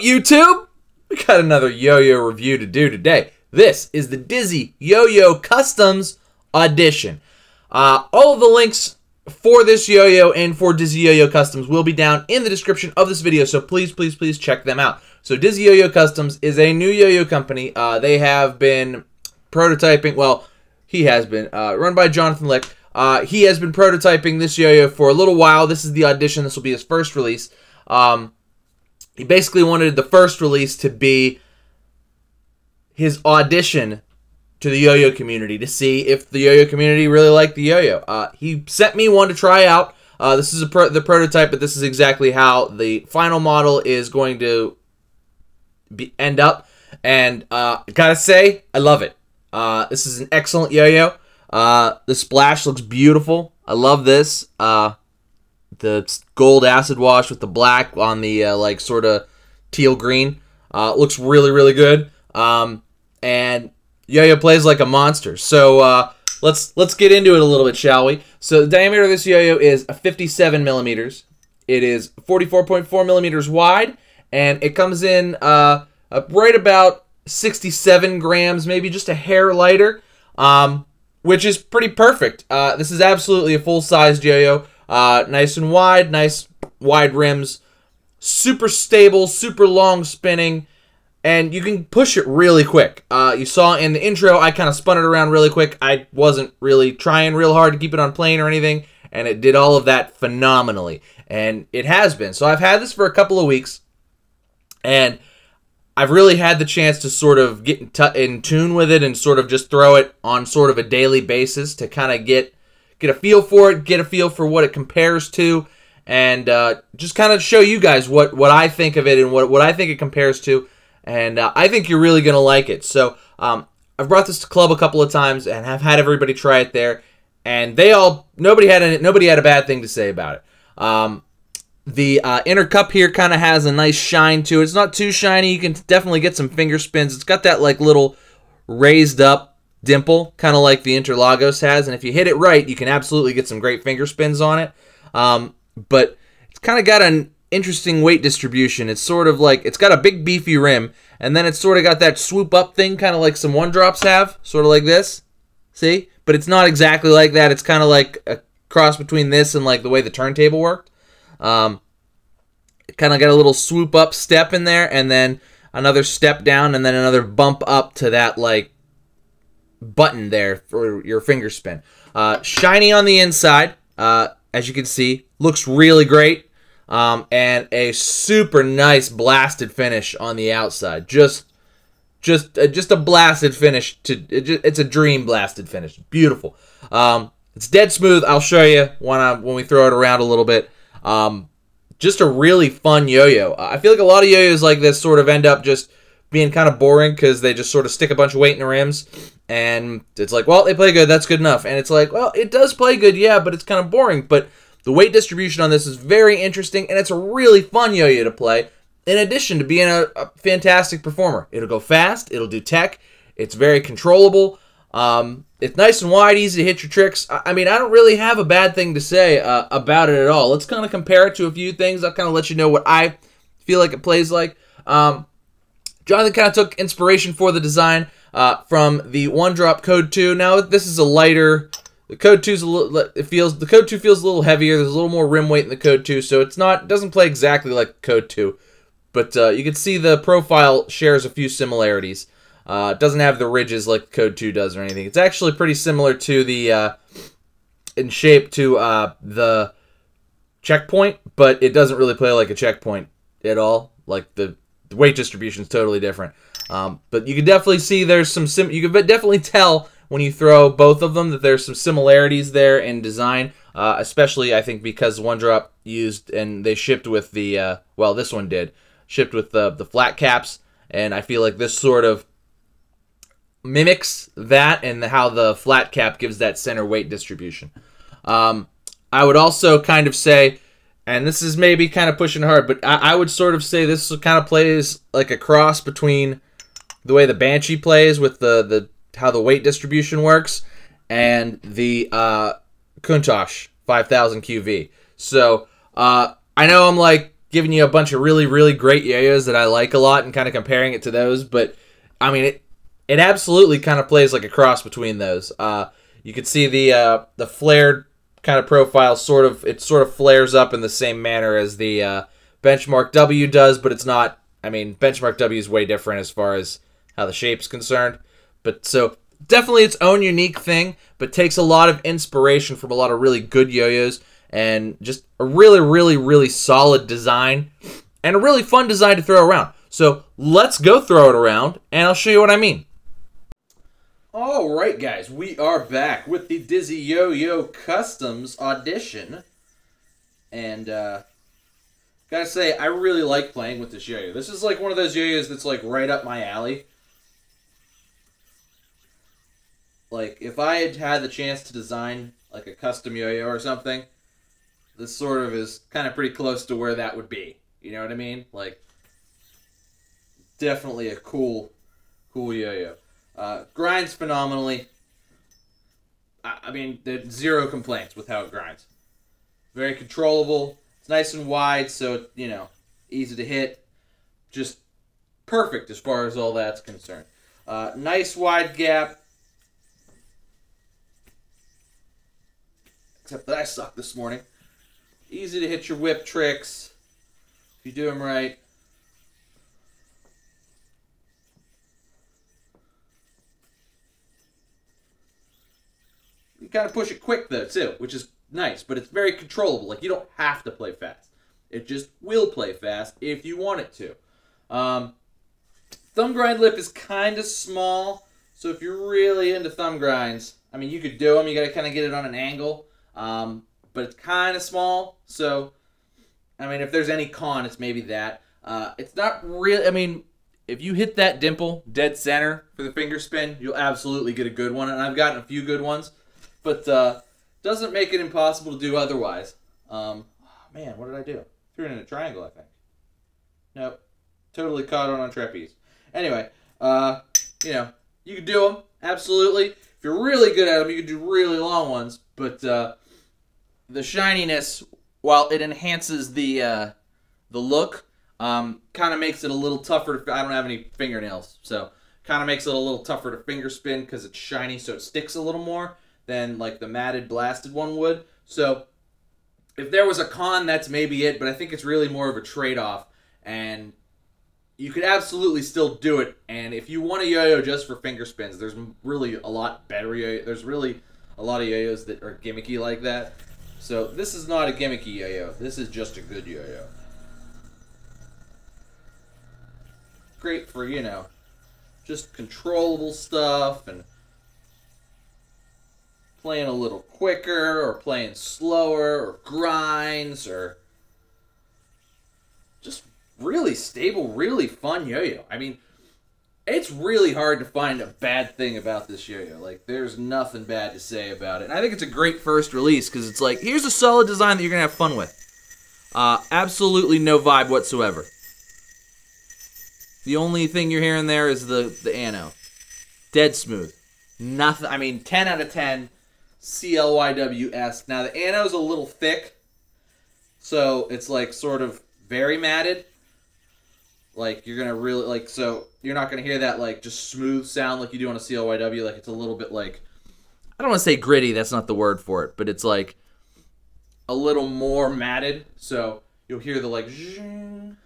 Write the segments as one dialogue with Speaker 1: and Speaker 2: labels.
Speaker 1: YouTube? We got another yo-yo review to do today. This is the Dizzy Yo-Yo Customs Audition. All of the links for this yo-yo and for Dizzy Yo-Yo Customs will be down in the description of this video, so please, please, please check them out. So Dizzy Yo-Yo Customs is a new yo-yo company. They have been prototyping, well, he has been, run by Jonathan Lick. He has been prototyping this yo-yo for a little while. This is the Audition. This will be his first release. He basically wanted the first release to be his audition to the yo-yo community to see if the yo-yo community really liked the yo-yo. He sent me one to try out. This is the prototype, but this is exactly how the final model is going to end up. And gotta say, I love it. This is an excellent yo-yo. The splash looks beautiful. I love this. The gold acid wash with the black on the like sort of teal green looks really, really good. And yo-yo plays like a monster. So let's get into it a little bit, shall we? So the diameter of this yo-yo is 57 millimeters. It is 44.4 millimeters wide, and it comes in right about 67 grams, maybe just a hair lighter, which is pretty perfect. This is absolutely a full-sized yo-yo. Nice and wide, nice wide rims, super stable, super long spinning, and you can push it really quick. You saw in the intro, I kind of spun it around really quick. I wasn't really trying real hard to keep it on plane or anything, and it did all of that phenomenally, and it has been. So I've had this for a couple of weeks, and I've really had the chance to sort of get in tune with it and sort of just throw it on sort of a daily basis to kind of get a feel for it, get a feel for what it compares to, and just kind of show you guys what I think of it and what I think it compares to, and I think you're really going to like it. So I've brought this to club a couple of times and have had everybody try it there, and nobody had a bad thing to say about it. The inner cup here kind of has a nice shine to it. It's not too shiny. You can definitely get some finger spins. It's got that like little raised up dimple, kind of like the Interlagos has, and if you hit it right, you can absolutely get some great finger spins on it. But it's kind of got an interesting weight distribution. It's sort of like, it's got a big beefy rim, and then it's sort of got that swoop up thing, kind of like some one drops have, sort of like this. See? But it's not exactly like that. It's kind of like a cross between this and like the way the turntable worked. It kind of got a little swoop up step in there, and then another step down, and then another bump up to that like button there for your finger spin. Shiny on the inside, as you can see, looks really great, and a super nice blasted finish on the outside. Just a blasted finish. It's a dream blasted finish. Beautiful. It's dead smooth. I'll show you when we throw it around a little bit. Just a really fun yo-yo. I feel like a lot of yo-yos like this sort of end up just being kind of boring because they just sort of stick a bunch of weight in the rims, and it's like, well, they play good, that's good enough. And it's like, well, it does play good, yeah, but it's kind of boring. But the weight distribution on this is very interesting, and it's a really fun yo-yo to play, in addition to being a fantastic performer. It'll go fast, it'll do tech, it's very controllable, it's nice and wide, easy to hit your tricks. I mean, I don't really have a bad thing to say about it at all. Let's kind of compare it to a few things. I'll kind of let you know what I feel like it plays like. Jonathan kind of took inspiration for the design from the One Drop Code 2. Now this is a lighter. The Code 2's a little. The Code 2 feels a little heavier. There's a little more rim weight in the Code 2, so it doesn't play exactly like Code 2, but you can see the profile shares a few similarities. It doesn't have the ridges like Code 2 does or anything. It's actually pretty similar to the in shape to the Checkpoint, but it doesn't really play like a Checkpoint at all. Like the weight distribution is totally different. But you can definitely see there's some you can definitely tell when you throw both of them that there's some similarities there in design, especially I think because One Drop used and they shipped with the well, this one shipped with the flat caps, and I feel like this sort of mimics that and how the flat cap gives that center weight distribution. I would also kind of say, and this is maybe kind of pushing hard, but I would sort of say this kind of plays like a cross between the way the Banshee plays with how the weight distribution works and the Countach 5000 QV. So I know I'm like giving you a bunch of really, really great yo-yos that I like a lot and kind of comparing it to those. But, I mean, it absolutely kind of plays like a cross between those. You can see the flared kind of profile sort of flares up in the same manner as the Benchmark W does, but it's not. I mean, Benchmark W is way different as far as how the shape's concerned. But so definitely its own unique thing, but takes a lot of inspiration from a lot of really good yo-yos and just a really, really, really solid design and a really fun design to throw around. So let's go throw it around, and I'll show you what I mean. Alright guys, we are back with the Dizzy Yo-Yo Customs Audition. And, gotta say, I really like playing with this yo-yo. This is like one of those yo-yos that's like right up my alley. Like, if I had had the chance to design like a custom yo-yo or something, this sort of is kind of pretty close to where that would be. You know what I mean? Like, definitely a cool yo-yo. Grinds phenomenally. I mean, there's zero complaints with how it grinds. Very controllable. It's nice and wide, so, you know, easy to hit. Just perfect as far as all that's concerned. Nice wide gap. Except that I suck this morning. Easy to hit your whip tricks if you do them right. You kind of push it quick, though, too, which is nice, but it's very controllable. Like, you don't have to play fast. It just will play fast if you want it to. Thumb grind lip is kind of small, so if you're really into thumb grinds, I mean, you could do them. You got to kind of get it on an angle, but it's kind of small, so, I mean, if there's any con, it's maybe that. It's not really, I mean, if you hit that dimple dead center for the finger spin, you'll absolutely get a good one, and I've gotten a few good ones. But doesn't make it impossible to do otherwise. Man, what did I do? Threw it in a triangle, I think. Nope. Totally caught on trapeze. Anyway, you know, you can do them, absolutely. If you're really good at them, you can do really long ones. But the shininess, while it enhances the look, kind of makes it a little tougher. I don't have any fingernails, so kind of makes it a little tougher to finger spin because it's shiny, so it sticks a little more than like the matted blasted one would. So if there was a con, that's maybe it, but I think it's really more of a trade-off, and you could absolutely still do it. And if you want a yo-yo just for finger spins, there's really a lot better yo-yo. There's really a lot of yo-yos that are gimmicky like that. So this is not a gimmicky yo-yo. This is just a good yo-yo. Great for, you know, just controllable stuff and playing a little quicker or playing slower or grinds or just really stable, really fun yo-yo. I mean, it's really hard to find a bad thing about this yo-yo. Like, there's nothing bad to say about it. And I think it's a great first release because it's like, here's a solid design that you're going to have fun with. Absolutely no vibe whatsoever. The only thing you're hearing there is the ano. Dead smooth. Nothing. I mean, 10 out of 10. CLYWS. Now, the ano's a little thick, so it's like sort of very matted. Like, you're going to really, like, so you're not going to hear that, like, just smooth sound like you do on a CLYW. Like, it's a little bit like, I don't want to say gritty, that's not the word for it, but it's like a little more matted, so you'll hear the, like, zing.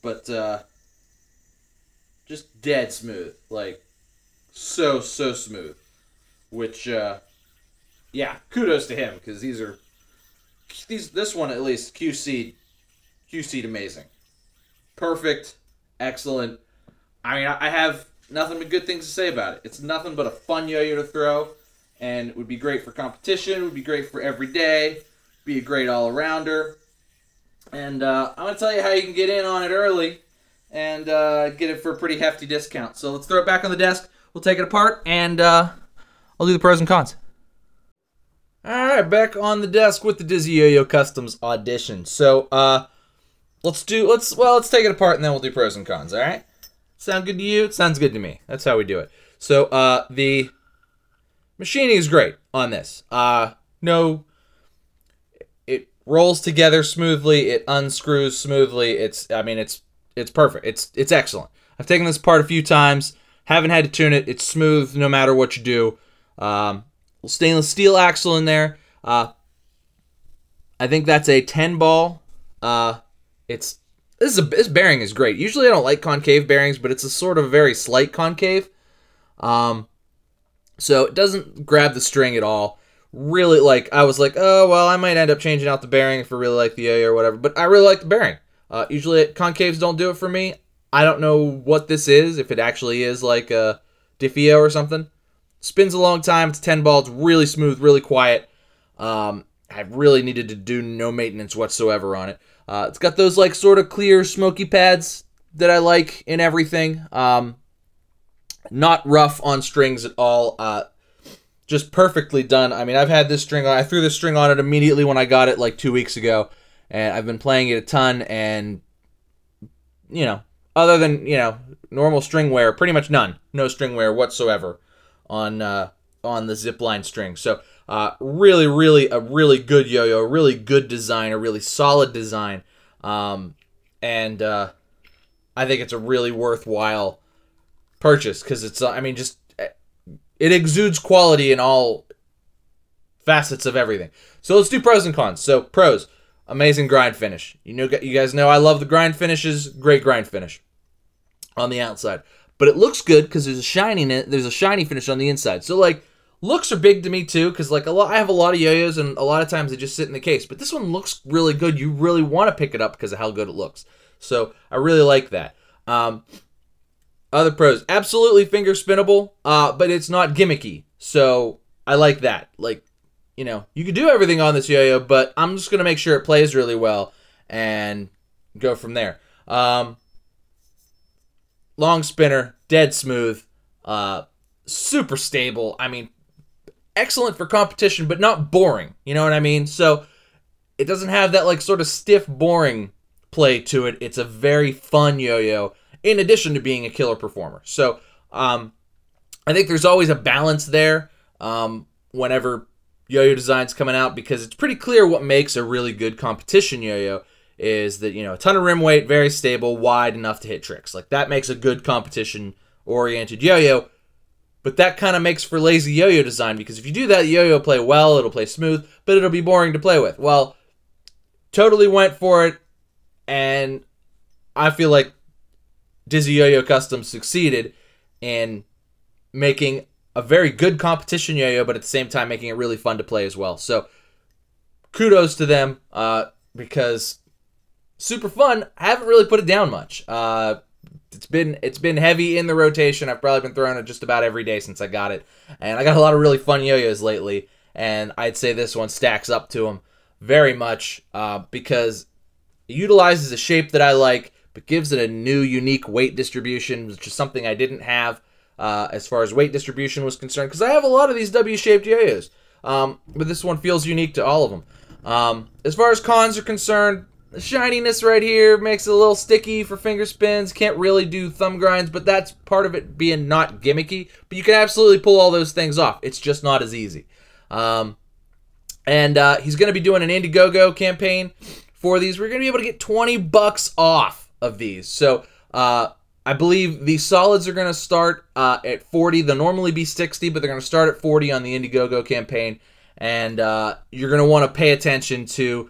Speaker 1: But, just dead smooth. Like, so smooth. Which, yeah, kudos to him, because this one at least, QC'd amazing. Perfect, excellent. I mean, I have nothing but good things to say about it. It's nothing but a fun yo-yo to throw, and it would be great for competition, it would be great for every day, be a great all-arounder. And I'm going to tell you how you can get in on it early and get it for a pretty hefty discount. So let's throw it back on the desk, we'll take it apart, and I'll do the pros and cons. Alright, back on the desk with the Dizzy Yo-Yo Customs Audition. So, let's take it apart and then we'll do pros and cons, alright? Sound good to you? It sounds good to me. That's how we do it. So, the machining is great on this. rolls together smoothly. It unscrews smoothly. I mean, it's perfect. It's excellent. I've taken this apart a few times. Haven't had to tune it. It's smooth no matter what you do. Stainless steel axle in there. I think that's a 10 ball. This bearing is great. Usually I don't like concave bearings, but it's a sort of very slight concave. So it doesn't grab the string at all. Really, like, I was like, oh, well, I might end up changing out the bearing if I really like the yo-yo or whatever, but I really like the bearing. Usually concaves don't do it for me. I don't know what this is, if it actually is like a Diffio or something. Spins a long time. It's 10 ball. It's really smooth, really quiet. I really needed to do no maintenance whatsoever on it. It's got those like sort of clear smoky pads that I like in everything. Not rough on strings at all. Just perfectly done. I mean, I've had this string on. I threw this string on it immediately when I got it like 2 weeks ago, and I've been playing it a ton. And you know, other than normal string wear, pretty much none. No string wear whatsoever on the Zipline string. So really a really good yo-yo, a really good design, a really solid design, and I think it's a really worthwhile purchase because it's I mean, just it exudes quality in all facets of everything. So let's do pros and cons. So pros: amazing grind finish. You guys know I love the grind finishes. Great grind finish on the outside, but it looks good because there's a shiny finish on the inside. So like, looks are big to me too, because like I have a lot of yo-yos and a lot of times they just sit in the case. But this one looks really good. You really want to pick it up because of how good it looks. So I really like that. Other pros: absolutely finger spinnable, but it's not gimmicky. So I like that. Like, you can do everything on this yo-yo, but I'm just gonna make sure it plays really well and go from there. Long spinner, dead smooth, super stable. I mean, excellent for competition, but not boring. You know what I mean? So it doesn't have that like sort of stiff, boring play to it. It's a very fun yo-yo, in addition to being a killer performer. So I think there's always a balance there whenever yo-yo design's coming out, because it's pretty clear what makes a really good competition yo-yo is that, a ton of rim weight, very stable, wide enough to hit tricks. Like, that makes a good competition-oriented yo-yo. But that kind of makes for lazy yo-yo design, because if you do that, yo-yo will play well, it'll play smooth, but it'll be boring to play with. Well, totally went for it, and I feel like Dizzy Yo-Yo Custom succeeded in making a very good competition yo-yo, but at the same time making it really fun to play as well. So kudos to them, because super fun. I haven't really put it down much. It's been heavy in the rotation. I've probably been throwing it just about every day since I got it, and I got a lot of really fun yo-yos lately, and I'd say this one stacks up to them very much, because it utilizes a shape that I like, but gives it a new, unique weight distribution, which is something I didn't have as far as weight distribution was concerned, because I have a lot of these W-shaped yo-yos, but this one feels unique to all of them. As far as cons are concerned, the shininess right here makes it a little sticky for finger spins. Can't really do thumb grinds, but that's part of it being not gimmicky. But you can absolutely pull all those things off. It's just not as easy. And he's going to be doing an Indiegogo campaign for these. We're going to be able to get $20 off of these. So I believe the solids are going to start at 40. They'll normally be 60, but they're going to start at 40 on the Indiegogo campaign. And you're going to want to pay attention to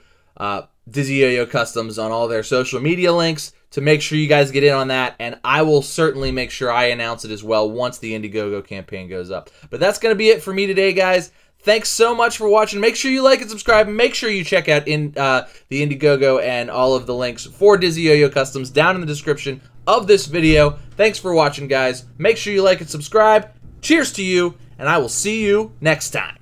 Speaker 1: Dizzy Yo-Yo Customs on all their social media links to make sure you guys get in on that, and I will certainly make sure I announce it as well once the Indiegogo campaign goes up. But that's going to be it for me today, guys. Thanks so much for watching. Make sure you like and subscribe, and make sure you check out the Indiegogo and all of the links for Dizzy Yo-Yo Customs down in the description of this video. Thanks for watching, guys. Make sure you like and subscribe. Cheers to you, and I will see you next time.